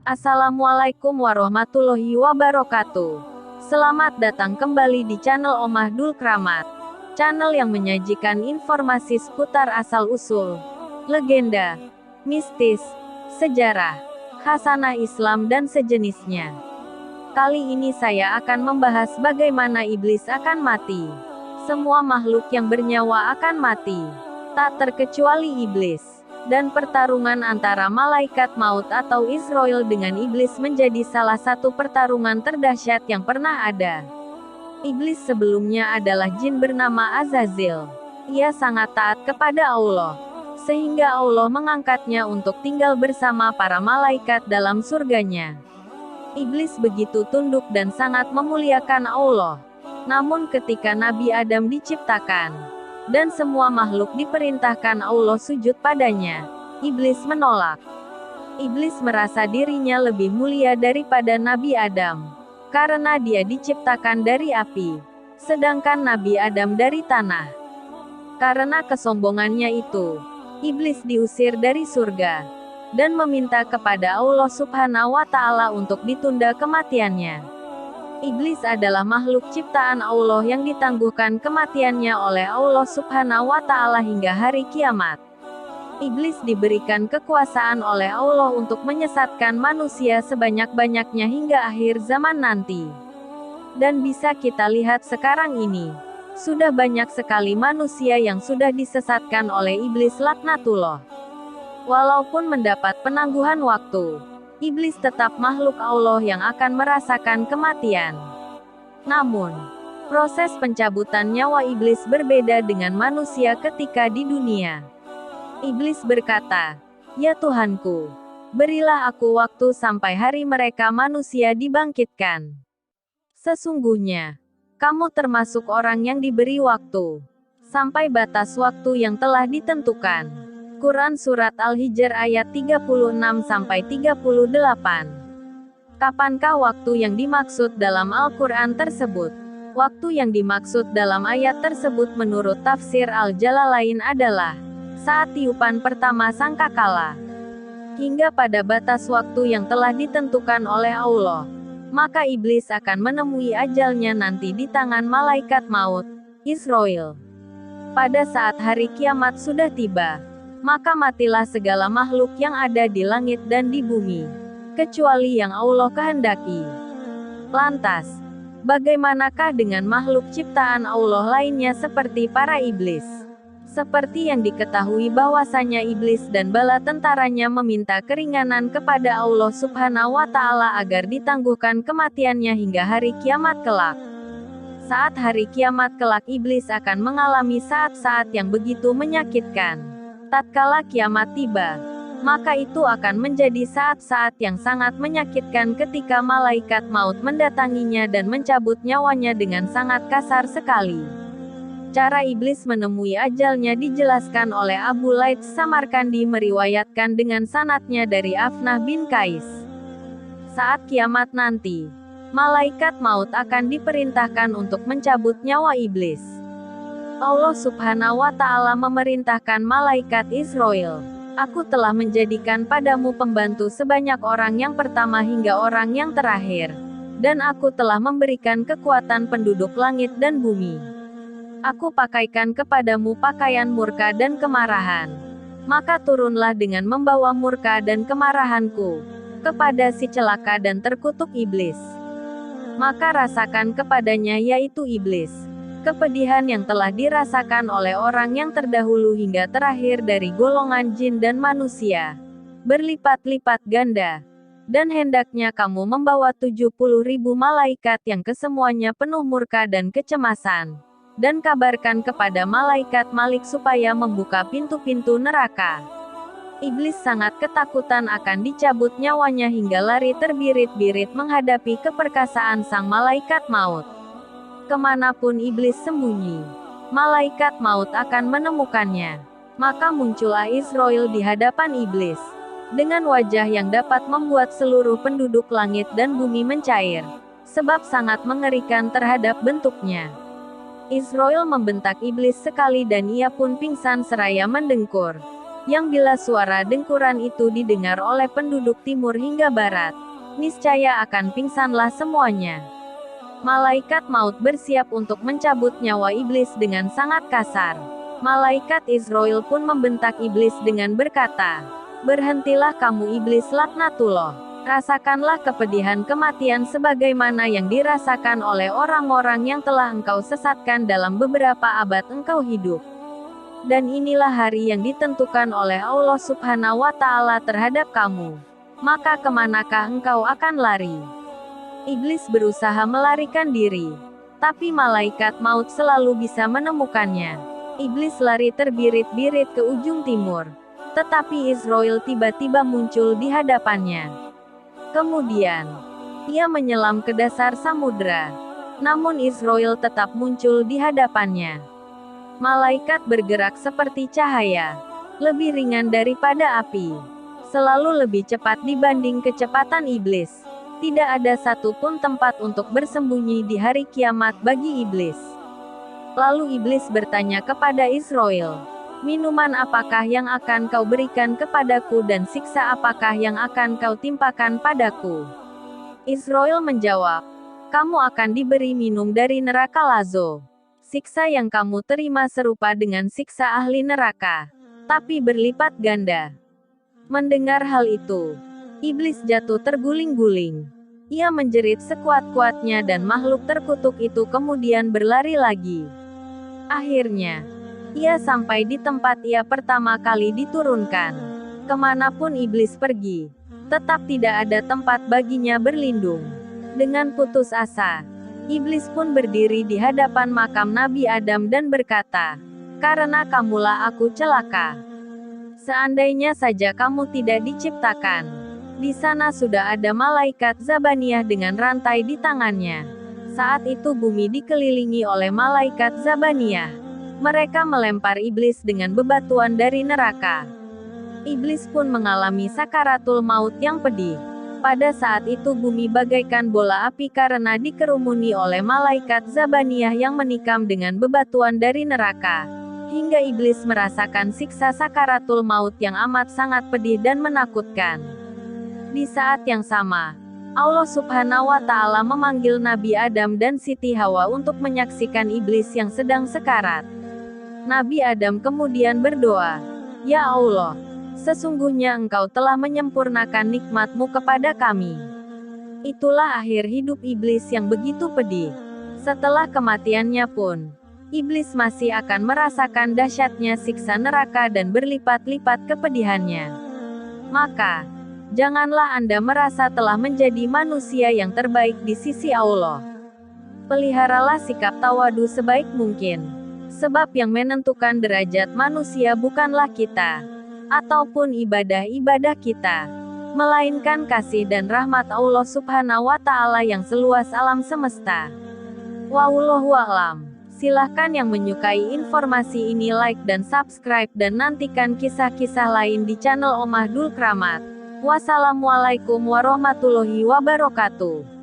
Assalamualaikum warahmatullahi wabarakatuh. Selamat datang kembali di channel Omah Dul Kramat. Channel yang menyajikan informasi seputar asal-usul, legenda, mistis, sejarah, khasanah Islam dan sejenisnya. Kali ini saya akan membahas bagaimana iblis akan mati. Semua makhluk yang bernyawa akan mati, tak terkecuali iblis. Dan pertarungan antara malaikat maut atau Israel dengan iblis menjadi salah satu pertarungan terdahsyat yang pernah ada. Iblis sebelumnya adalah jin bernama Azazil. Ia sangat taat kepada Allah, sehingga Allah mengangkatnya untuk tinggal bersama para malaikat dalam surganya. Iblis begitu tunduk dan sangat memuliakan Allah. Namun ketika Nabi Adam diciptakan, dan semua makhluk diperintahkan Allah sujud padanya, iblis menolak. Iblis merasa dirinya lebih mulia daripada Nabi Adam, karena dia diciptakan dari api, sedangkan Nabi Adam dari tanah. Karena kesombongannya itu, iblis diusir dari surga, dan meminta kepada Allah Subhanahu wa Ta'ala untuk ditunda kematiannya. Iblis adalah makhluk ciptaan Allah yang ditangguhkan kematiannya oleh Allah Subhanahu wa Ta'ala hingga hari kiamat. Iblis diberikan kekuasaan oleh Allah untuk menyesatkan manusia sebanyak-banyaknya hingga akhir zaman nanti. Dan bisa kita lihat sekarang ini, sudah banyak sekali manusia yang sudah disesatkan oleh iblis laknatullah. Walaupun mendapat penangguhan waktu, iblis tetap makhluk Allah yang akan merasakan kematian. Namun, proses pencabutan nyawa iblis berbeda dengan manusia ketika di dunia. Iblis berkata, "Ya Tuhanku, berilah aku waktu sampai hari mereka manusia dibangkitkan. Sesungguhnya, kamu termasuk orang yang diberi waktu, sampai batas waktu yang telah ditentukan." Quran Surat Al-Hijr ayat 36-38. Kapankah waktu yang dimaksud dalam Al-Quran tersebut? Waktu yang dimaksud dalam ayat tersebut menurut tafsir Al-Jalalain adalah saat tiupan pertama sangkakala, hingga pada batas waktu yang telah ditentukan oleh Allah. Maka iblis akan menemui ajalnya nanti di tangan malaikat maut, Israel. Pada saat hari kiamat sudah tiba, maka matilah segala makhluk yang ada di langit dan di bumi, kecuali yang Allah kehendaki. Lantas, bagaimanakah dengan makhluk ciptaan Allah lainnya seperti para iblis? Seperti yang diketahui bahwasanya iblis dan bala tentaranya meminta keringanan kepada Allah Subhanahu wa Ta'ala agar ditangguhkan kematiannya hingga hari kiamat kelak. Saat hari kiamat kelak iblis akan mengalami saat-saat yang begitu menyakitkan. Tatkala kiamat tiba, maka itu akan menjadi saat-saat yang sangat menyakitkan ketika malaikat maut mendatanginya dan mencabut nyawanya dengan sangat kasar sekali. Cara iblis menemui ajalnya dijelaskan oleh Abu Laits Samarkandi meriwayatkan dengan sanadnya dari Afnah bin Qais. Saat kiamat nanti, malaikat maut akan diperintahkan untuk mencabut nyawa iblis. Allah Subhanahu wa Ta'ala memerintahkan malaikat Israel, "Aku telah menjadikan padamu pembantu sebanyak orang yang pertama hingga orang yang terakhir, dan aku telah memberikan kekuatan penduduk langit dan bumi. Aku pakaikan kepadamu pakaian murka dan kemarahan. Maka turunlah dengan membawa murka dan kemarahanku kepada si celaka dan terkutuk iblis. Maka rasakan kepadanya, yaitu iblis, kepedihan yang telah dirasakan oleh orang yang terdahulu hingga terakhir dari golongan jin dan manusia, berlipat-lipat ganda. Dan hendaknya kamu membawa 70.000 malaikat yang kesemuanya penuh murka dan kecemasan, dan kabarkan kepada malaikat Malik supaya membuka pintu-pintu neraka." Iblis sangat ketakutan akan dicabut nyawanya hingga lari terbirit-birit menghadapi keperkasaan sang malaikat maut. Kemanapun iblis sembunyi, malaikat maut akan menemukannya. Maka muncullah Israel di hadapan iblis, dengan wajah yang dapat membuat seluruh penduduk langit dan bumi mencair, sebab sangat mengerikan terhadap bentuknya. Israel membentak iblis sekali dan ia pun pingsan seraya mendengkur. yang bila suara dengkuran itu didengar oleh penduduk timur hingga barat, niscaya akan pingsanlah semuanya. Malaikat maut bersiap untuk mencabut nyawa iblis dengan sangat kasar. Malaikat Israel pun membentak iblis dengan berkata, "Berhentilah kamu iblis laknatullah. Rasakanlah kepedihan kematian sebagaimana yang dirasakan oleh orang-orang yang telah engkau sesatkan dalam beberapa abad engkau hidup. Dan inilah hari yang ditentukan oleh Allah Subhanahu wa Ta'ala terhadap kamu. Maka kemanakah engkau akan lari?" Iblis berusaha melarikan diri, tapi malaikat maut selalu bisa menemukannya. Iblis lari terbirit-birit ke ujung timur, tetapi Israel tiba-tiba muncul di hadapannya. Kemudian, ia menyelam ke dasar samudera. Namun Israel tetap muncul di hadapannya. Malaikat bergerak seperti cahaya, lebih ringan daripada api, selalu lebih cepat dibanding kecepatan iblis. Tidak ada satupun tempat untuk bersembunyi di hari kiamat bagi iblis. Lalu iblis bertanya kepada Israel, "Minuman apakah yang akan kau berikan kepadaku dan siksa apakah yang akan kau timpakan padaku?" Israel menjawab, "Kamu akan diberi minum dari neraka Lazo. Siksa yang kamu terima serupa dengan siksa ahli neraka, tapi berlipat ganda." Mendengar hal itu, iblis jatuh terguling-guling. Ia menjerit sekuat-kuatnya dan makhluk terkutuk itu kemudian berlari lagi. Akhirnya, ia sampai di tempat ia pertama kali diturunkan. Kemanapun iblis pergi, tetap tidak ada tempat baginya berlindung. Dengan putus asa, iblis pun berdiri di hadapan makam Nabi Adam dan berkata, "Karena kamulah aku celaka. Seandainya saja kamu tidak diciptakan, di sana sudah ada malaikat Zabaniyah dengan rantai di tangannya." Saat itu bumi dikelilingi oleh malaikat Zabaniyah. Mereka melempar iblis dengan bebatuan dari neraka. Iblis pun mengalami sakaratul maut yang pedih. Pada saat itu bumi bagaikan bola api karena dikerumuni oleh malaikat Zabaniyah yang menikam dengan bebatuan dari neraka. Hingga iblis merasakan siksa sakaratul maut yang amat sangat pedih dan menakutkan. Di saat yang sama, Allah Subhanahu wa Ta'ala memanggil Nabi Adam dan Siti Hawa untuk menyaksikan iblis yang sedang sekarat. Nabi Adam kemudian berdoa, "Ya Allah, sesungguhnya Engkau telah menyempurnakan nikmat-Mu kepada kami." Itulah akhir hidup iblis yang begitu pedih. Setelah kematiannya pun, iblis masih akan merasakan dahsyatnya siksa neraka dan berlipat-lipat kepedihannya. Maka, janganlah Anda merasa telah menjadi manusia yang terbaik di sisi Allah. Peliharalah sikap tawadu sebaik mungkin. Sebab yang menentukan derajat manusia bukanlah kita, ataupun ibadah-ibadah kita, melainkan kasih dan rahmat Allah Subhanahu wa Ta'ala yang seluas alam semesta. Wallahu a'lam. Silahkan yang menyukai informasi ini like dan subscribe dan nantikan kisah-kisah lain di channel Omah Dul Kramat. Wassalamualaikum warahmatullahi wabarakatuh.